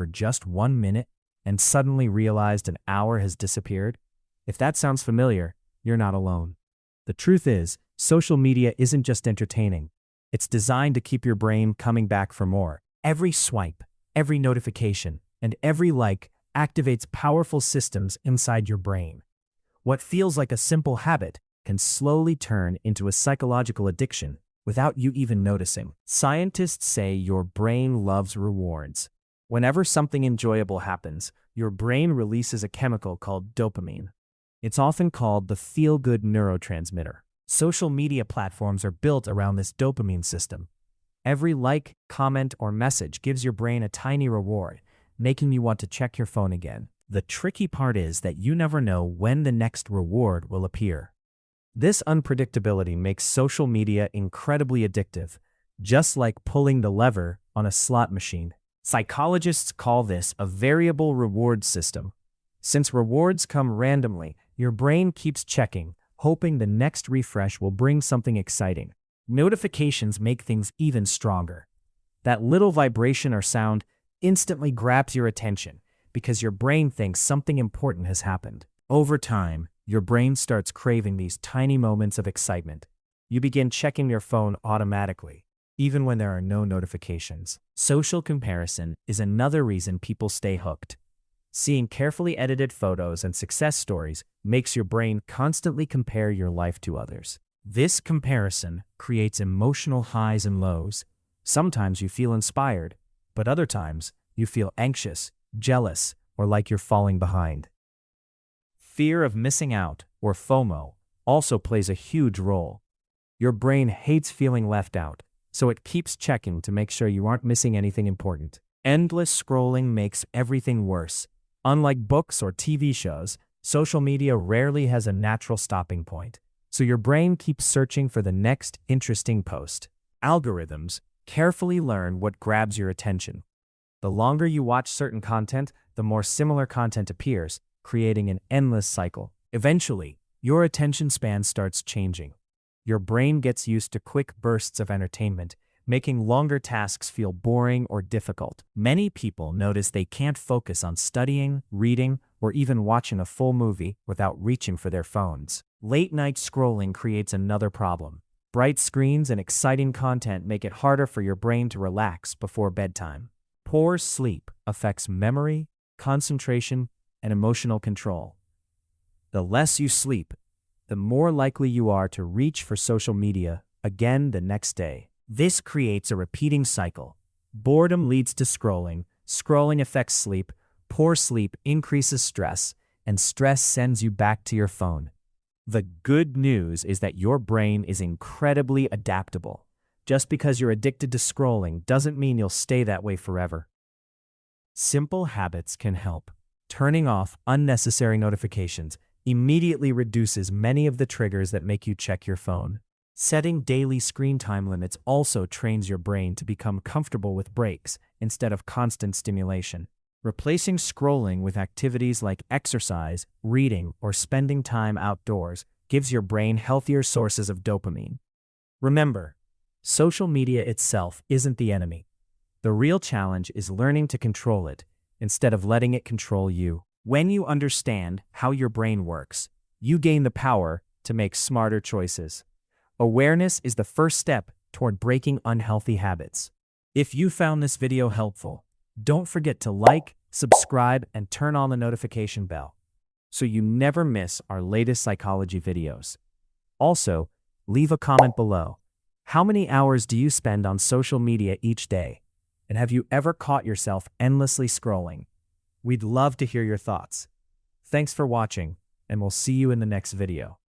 for just 1 minute and suddenly realized an hour has disappeared? If that sounds familiar, you're not alone. The truth is, social media isn't just entertaining. It's designed to keep your brain coming back for more. Every swipe, every notification, and every like activates powerful systems inside your brain. What feels like a simple habit can slowly turn into a psychological addiction without you even noticing. Scientists say your brain loves rewards. Whenever something enjoyable happens, your brain releases a chemical called dopamine. It's often called the feel-good neurotransmitter. Social media platforms are built around this dopamine system. Every like, comment, or message gives your brain a tiny reward, making you want to check your phone again. The tricky part is that you never know when the next reward will appear. This unpredictability makes social media incredibly addictive, just like pulling the lever on a slot machine. Psychologists call this a variable reward system. Since rewards come randomly, your brain keeps checking, hoping the next refresh will bring something exciting. Notifications make things even stronger. That little vibration or sound instantly grabs your attention because your brain thinks something important has happened. Over time, your brain starts craving these tiny moments of excitement. You begin checking your phone automatically, even when there are no notifications. Social comparison is another reason people stay hooked. Seeing carefully edited photos and success stories makes your brain constantly compare your life to others. This comparison creates emotional highs and lows. Sometimes you feel inspired, but other times you feel anxious, jealous, or like you're falling behind. Fear of missing out, or FOMO, also plays a huge role. Your brain hates feeling left out, so it keeps checking to make sure you aren't missing anything important. Endless scrolling makes everything worse. Unlike books or TV shows, social media rarely has a natural stopping point, so your brain keeps searching for the next interesting post. Algorithms carefully learn what grabs your attention. The longer you watch certain content, the more similar content appears, creating an endless cycle. Eventually, your attention span starts changing. Your brain gets used to quick bursts of entertainment, making longer tasks feel boring or difficult. Many people notice they can't focus on studying, reading, or even watching a full movie without reaching for their phones. Late-night scrolling creates another problem. Bright screens and exciting content make it harder for your brain to relax before bedtime. Poor sleep affects memory, concentration, and emotional control. The less you sleep, the more likely you are to reach for social media again the next day. This creates a repeating cycle. Boredom leads to scrolling, scrolling affects sleep, poor sleep increases stress, and stress sends you back to your phone. The good news is that your brain is incredibly adaptable. Just because you're addicted to scrolling doesn't mean you'll stay that way forever. Simple habits can help. Turning off unnecessary notifications immediately reduces many of the triggers that make you check your phone. Setting daily screen time limits also trains your brain to become comfortable with breaks instead of constant stimulation. Replacing scrolling with activities like exercise, reading, or spending time outdoors gives your brain healthier sources of dopamine. Remember, social media itself isn't the enemy. The real challenge is learning to control it instead of letting it control you. When you understand how your brain works, you gain the power to make smarter choices. Awareness is the first step toward breaking unhealthy habits. If you found this video helpful, don't forget to like, subscribe, and turn on the notification bell so you never miss our latest psychology videos. Also, leave a comment below. How many hours do you spend on social media each day? And have you ever caught yourself endlessly scrolling? We'd love to hear your thoughts. Thanks for watching, and we'll see you in the next video.